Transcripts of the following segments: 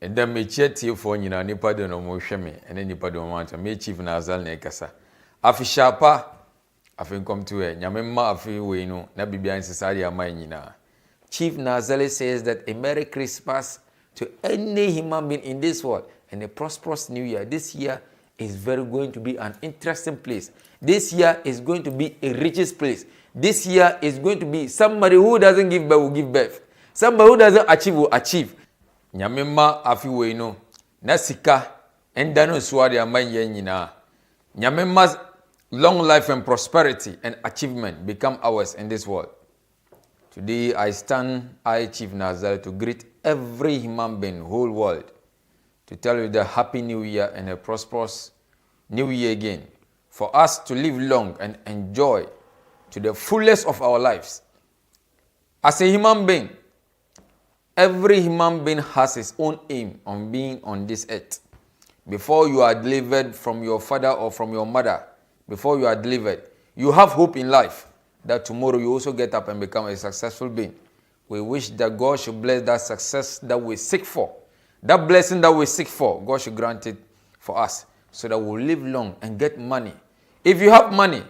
And then me chat for you know, nipa do no mo hweme, and then nipa do want me Chief Nazale na kasa. Afi sharpa, afi come to e, nyame ma afi we no, na bibia nsesari ama nyina. Chief Nazale says that a Merry Christmas to any human being in this world and a prosperous new year. This year is going to be an interesting place. This year is going to be a richest place. This year is going to be somebody who doesn't give birth will give birth. Somebody who doesn't achieve will achieve. Nyamema afi we no na sika enda no suade amanye nyina. Nyamema's long life and prosperity and achievement become ours in this world. Today I stand, Chief Nazale, to greet every human being, whole world, to tell you the happy new year and a prosperous new year again. For us to live long and enjoy to the fullest of our lives. As a human being, every human being has his own aim on being on this earth. Before you are delivered from your father or from your mother, before you are delivered, you have hope in life that tomorrow you also get up and become a successful being. We wish that God should bless that success that we seek for. That blessing that we seek for, God should grant it for us so that we'll live long and get money. If you have money,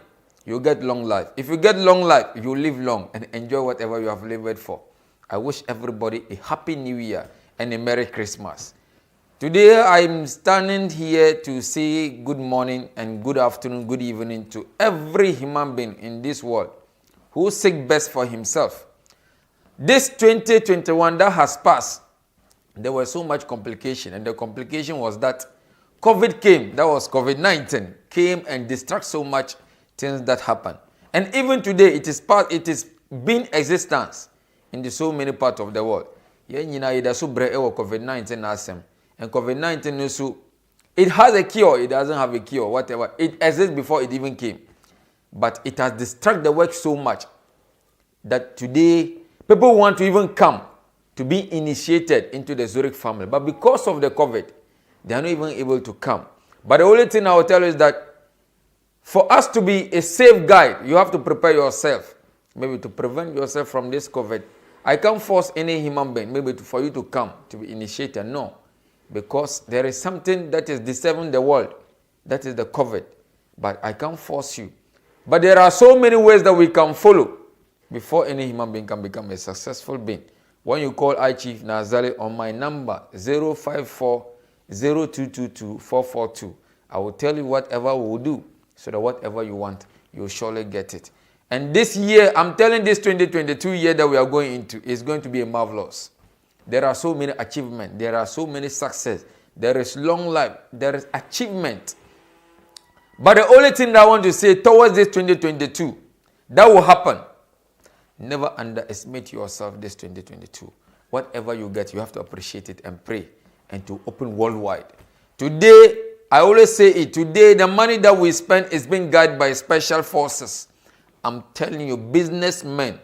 you'll get long life. If you get long life, you'll live long and enjoy whatever you have lived for. I wish everybody a happy new year and a Merry Christmas. Today I'm standing here to say good morning and good afternoon, good evening to every human being in this world who seek best for himself. This 2021 that has passed, there was so much complication, and the complication was that COVID came, that was COVID-19, came and distract so much things that happened. And even today, it is been existence in so many parts of the world. COVID-19 and COVID-19 also, it has a cure, it doesn't have a cure, whatever. It exists before it even came. But it has distracted the work so much that today people want to even come to be initiated into the Zurich family. But because of the COVID, they are not even able to come. But the only thing I will tell you is that for us to be a safe guide, you have to prepare yourself. Maybe to prevent yourself from this COVID. I can't force any human being, for you to come to be initiated. No. Because there is something that is disturbing the world. That is the COVID. But I can't force you. But there are so many ways that we can follow before any human being can become a successful being. When you call Chief Nazale on my number 054-0222-442, I will tell you whatever we will do so that whatever you want, you'll surely get it. And this year, I'm telling this 2022 year that we are going into is going to be a marvelous. There are so many achievements. There are so many success. There is long life. There is achievement. But the only thing that I want to say towards this 2022, that will happen. Never underestimate yourself this 2022. Whatever you get, you have to appreciate it and pray and to open worldwide. Today, I always say it, today the money that we spend is being guided by special forces. I'm telling you, businessmen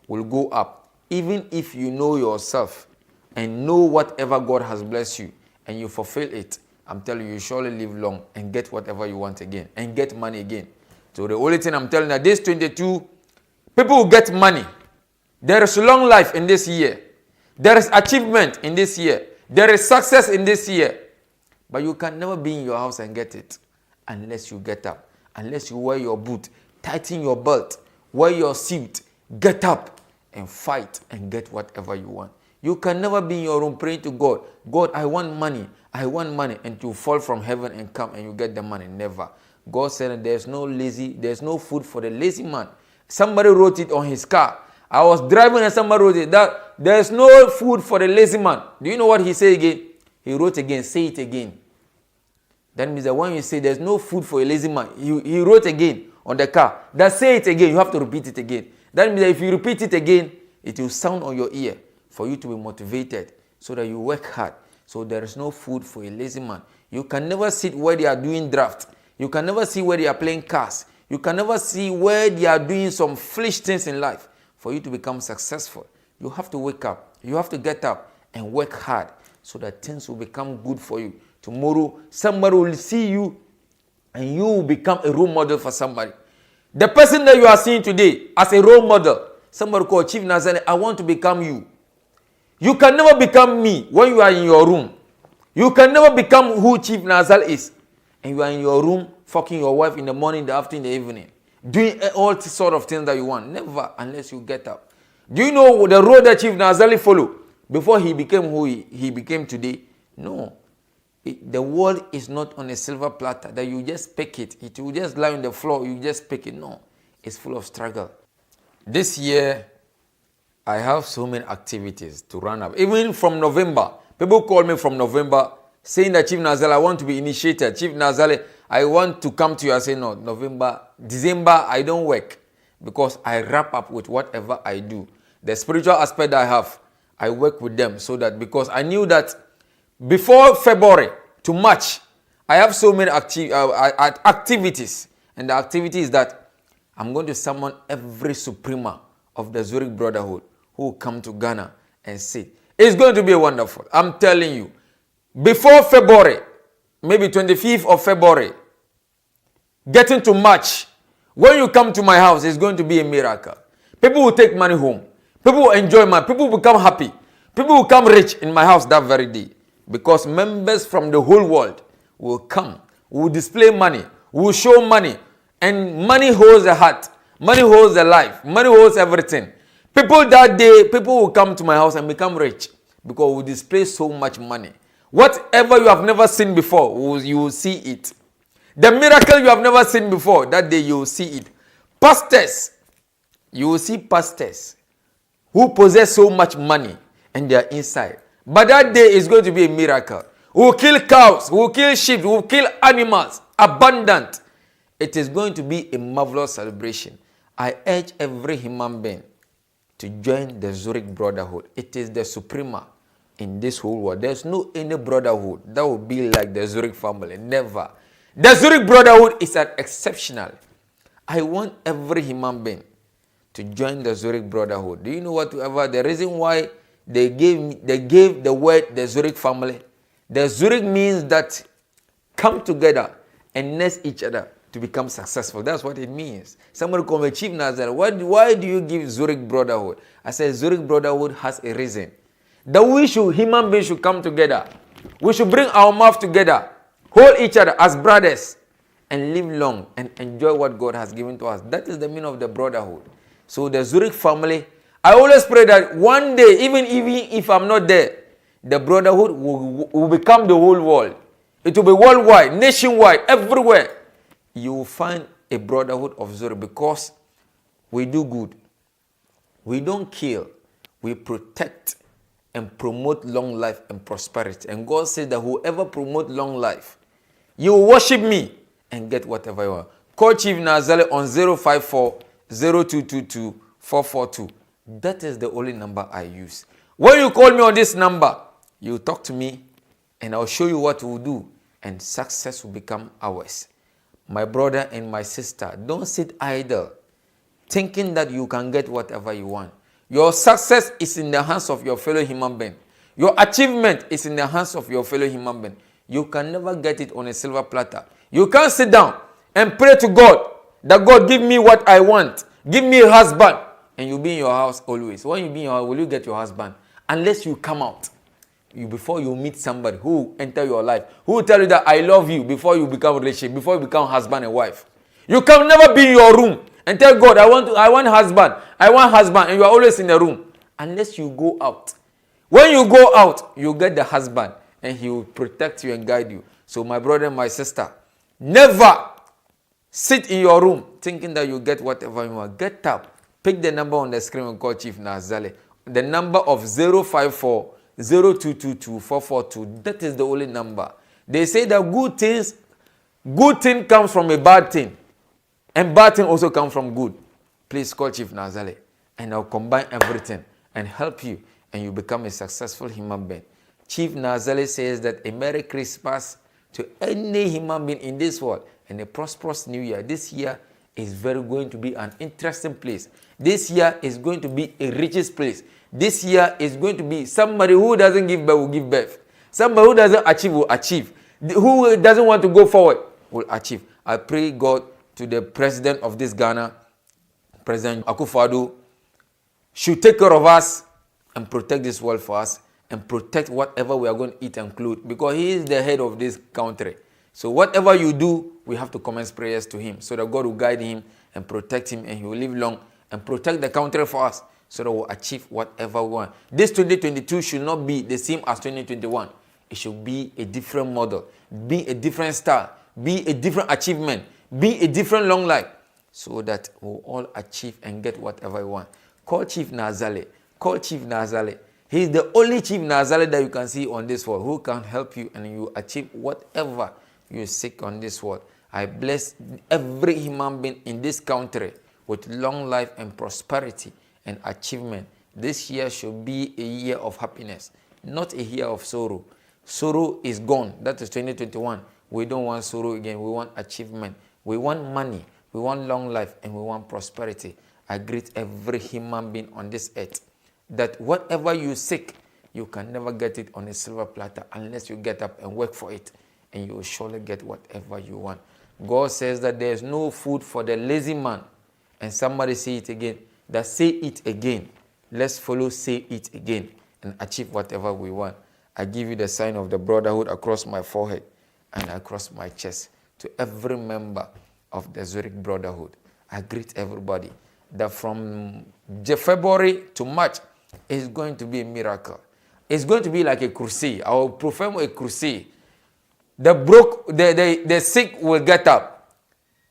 will go up. Even if you know yourself and know whatever God has blessed you and you fulfill it, I'm telling you, you surely live long and get whatever you want again and get money again. So the only thing I'm telling you, this 22, people will get money. There is long life in this year. There is achievement in this year. There is success in this year. But you can never be in your house and get it unless you get up, unless you wear your boot, tighten your belt, wear your suit, get up and fight and get whatever you want. You can never be in your room praying to God, God, I want money, and you fall from heaven and come and you get the money. Never. God said there's no food for the lazy man. Somebody wrote it on his car. I was driving and somebody wrote it that there's no food for the lazy man. Do you know what he said again? He wrote again, say it again. That means that when you say there's no food for a lazy man, he wrote again on the car. That say it again, you have to repeat it again. That means that if you repeat it again, it will sound on your ear for you to be motivated so that you work hard. So there is no food for a lazy man. You can never sit where they are doing draft. You can never see where they are playing cards. You can never see where they are doing some foolish things in life. For you to become successful, you have to wake up. You have to get up and work hard so that things will become good for you. Tomorrow, somebody will see you and you will become a role model for somebody. The person that you are seeing today as a role model, somebody called Chief Nazale, I want to become you. You can never become me when you are in your room. You can never become who Chief Nazal is. And you are in your room, fucking your wife in the morning, the afternoon, the evening. Doing all sort of things that you want. Never, unless you get up. Do you know the road that Chief Nazali followed before he became who he became today? No. The world is not on a silver platter that you just pick it. It will just lie on the floor, you just pick it. No. It's full of struggle. This year, I have so many activities to run up. Even from November, people call me from November saying that Chief Nazali, I want to be initiated. Chief Nazali, I want to come to you. I say, no, November, December, I don't work because I wrap up with whatever I do. The spiritual aspect I have, I work with them so that because I knew that before February to March, I have so many activities. And the activity is that I'm going to summon every suprema of the Zurich Brotherhood who will come to Ghana and sit. It's going to be wonderful. I'm telling you. Before February, maybe 25th of February, getting to March, when you come to my house, it's going to be a miracle. People will take money home. People will enjoy money. People will become happy. People will become rich in my house that very day. Because members from the whole world will come, will display money, will show money. And money holds the heart. Money holds the life. Money holds everything. People that day, people will come to my house and become rich. Because we display so much money. Whatever you have never seen before, you will see it. The miracle you have never seen before, that day you will see it. Pastors, you will see pastors who possess so much money and they are inside. But that day is going to be a miracle. We will kill cows, we will kill sheep, we will kill animals, abundant. It is going to be a marvelous celebration. I urge every human being to join the Zurich Brotherhood. It is the suprema in this whole world. There's no any brotherhood that will be like the Zurich family. Never. The Zurich Brotherhood is an exceptional. I want every human being to join the Zurich Brotherhood. Do you know whatever the reason why they gave the word the Zurich family? The Zurich means that come together and nest each other to become successful. That's what it means. Somebody called me Chief Nazar. Why do you give Zurich Brotherhood? I said Zurich Brotherhood has a reason. That human beings should come together. We should bring our mouth together, hold each other as brothers, and live long and enjoy what God has given to us. That is the meaning of the brotherhood. So the Zurich family, I always pray that one day, even if I'm not there, the brotherhood will become the whole world. It will be worldwide, nationwide, everywhere. You will find a brotherhood of Zurich because we do good. We don't kill. We protect and promote long life and prosperity. And God says that whoever promotes long life, you worship me and get whatever you want. Call Chief Nazale on 054-0222-442. That is the only number I use. When you call me on this number, you talk to me and I'll show you what we'll do and success will become ours. My brother and my sister, don't sit idle thinking that you can get whatever you want. Your success is in the hands of your fellow human being. Your achievement is in the hands of your fellow human being. You can never get it on a silver platter. You can't sit down and pray to God that God give me what I want. Give me a husband. And you'll be in your house always. When you be in your house, will you get your husband? Unless you come out. Before you meet somebody who will enter your life, who will tell you that I love you before you become a relationship, before you become husband and wife. You can never be in your room and tell God, I want husband, and you are always in the room. Unless you go out. When you go out, you get the husband and he will protect you and guide you. So my brother and my sister, never sit in your room thinking that you get whatever you want. Get up. Pick the number on the screen and call Chief Nazale. The number of 054-0222-442. That is the only number. They say that good thing comes from a bad thing. And bad thing also comes from good. Please call Chief Nazale and I'll combine everything and help you and you become a successful human being. Chief Nazale says that a Merry Christmas to any human being in this world and a prosperous New Year. This year is going to be an interesting place. This year is going to be a richest place. This year is going to be somebody who doesn't give birth will give birth. Somebody who doesn't achieve will achieve. Who doesn't want to go forward will achieve. I pray God to the president of this Ghana, President Akufo-Addo, should take care of us and protect this world for us and protect whatever we are going to eat and clothe, because he is the head of this country. So whatever you do, we have to commence prayers to him so that God will guide him and protect him, and he will live long and protect the country for us so that we'll achieve whatever we want. This 2022 should not be the same as 2021. It should be a different model, be a different style, be a different achievement, be a different long life, so that we'll all achieve and get whatever we want. Call Chief Nazale. Call Chief Nazale. He is the only Chief Nazale that you can see on this world who can help you and you achieve whatever you seek on this world. I bless every human being in this country with long life and prosperity and achievement. This year should be a year of happiness, not a year of sorrow. Sorrow is gone. That is 2021. We don't want sorrow again. We want achievement. We want money. We want long life, and we want prosperity. I greet every human being on this earth that whatever you seek, you can never get it on a silver platter unless you get up and work for it, and you will surely get whatever you want. God says that there is no food for the lazy man. And somebody say it again. That say it again. Let's follow say it again and achieve whatever we want. I give you the sign of the brotherhood across my forehead and across my chest to every member of the Zurich Brotherhood. I greet everybody that from February to March is going to be a miracle. It's going to be like a crusade. I will perform a crusade. The broke, the sick will get up.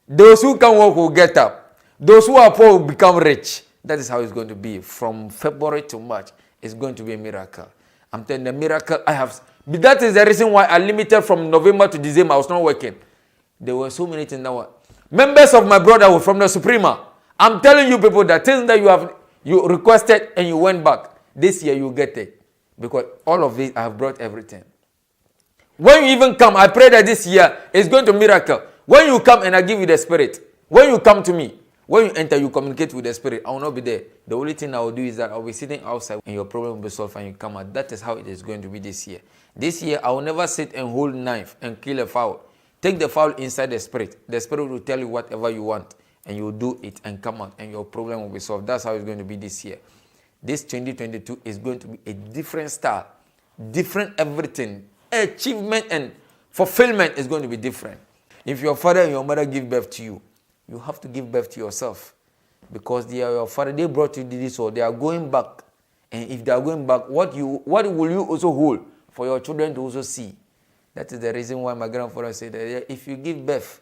Those who can walk will get up. Those who are poor will become rich. That is how it's going to be. From February to March, it's going to be a miracle. I'm telling you, the miracle I have. But that is the reason why I limited from November to December. I was not working. There were so many things that were. Members of my brotherhood from the Suprema, I'm telling you people that things that you requested and you went back, this year you get it. Because all of this, I have brought everything. When you even come, I pray that this year is going to miracle. When you come and I give you the Spirit, when you come to me, when you enter, you communicate with the Spirit. I will not be there. The only thing I will do is that I will be sitting outside and your problem will be solved and you come out. That is how it is going to be this year. This year, I will never sit and hold a knife and kill a fowl. Take the fowl inside the Spirit. The Spirit will tell you whatever you want and you will do it and come out and your problem will be solved. That's how it's going to be this year. This 2022 is going to be a different style, different everything. Achievement and fulfillment is going to be different. If your father and your mother give birth to you, you have to give birth to yourself, because they are your father. They brought you to this world. They are going back, and if they are going back, what will you also hold for your children to also see? That is the reason why my grandfather said that if you give birth,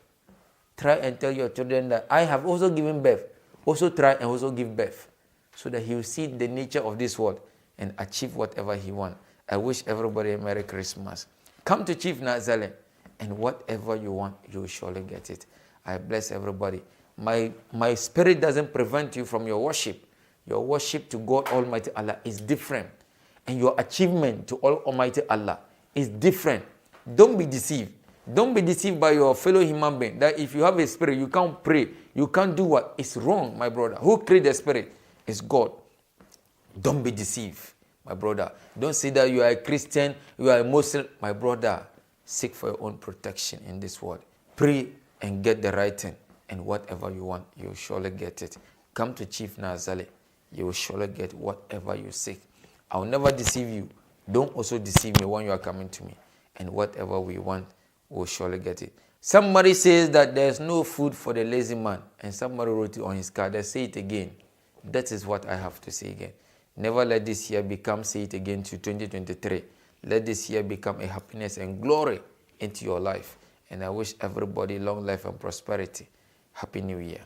try and tell your children that I have also given birth. Also try and also give birth, so that he will see the nature of this world and achieve whatever he wants. I wish everybody a Merry Christmas. Come to Chief Nazale, and whatever you want, you will surely get it. I bless everybody. My spirit doesn't prevent you from your worship. Your worship to God Almighty Allah is different. And your achievement to Almighty Allah is different. Don't be deceived. Don't be deceived by your fellow human being. That if you have a spirit, you can't pray. You can't do what is wrong, my brother. Who created the spirit? It's God. Don't be deceived, my brother. Don't say that you are a Christian, you are a Muslim. My brother, seek for your own protection in this world. Pray and get the right thing. And whatever you want, you will surely get it. Come to Chief Nazale. You will surely get whatever you seek. I will never deceive you. Don't also deceive me when you are coming to me. And whatever we want, we will surely get it. Somebody says that there's no food for the lazy man. And somebody wrote it on his card. I say it again. That is what I have to say again. Never let this year become, say it again, to 2023. Let this year become a happiness and glory into your life. And I wish everybody long life and prosperity. Happy New Year.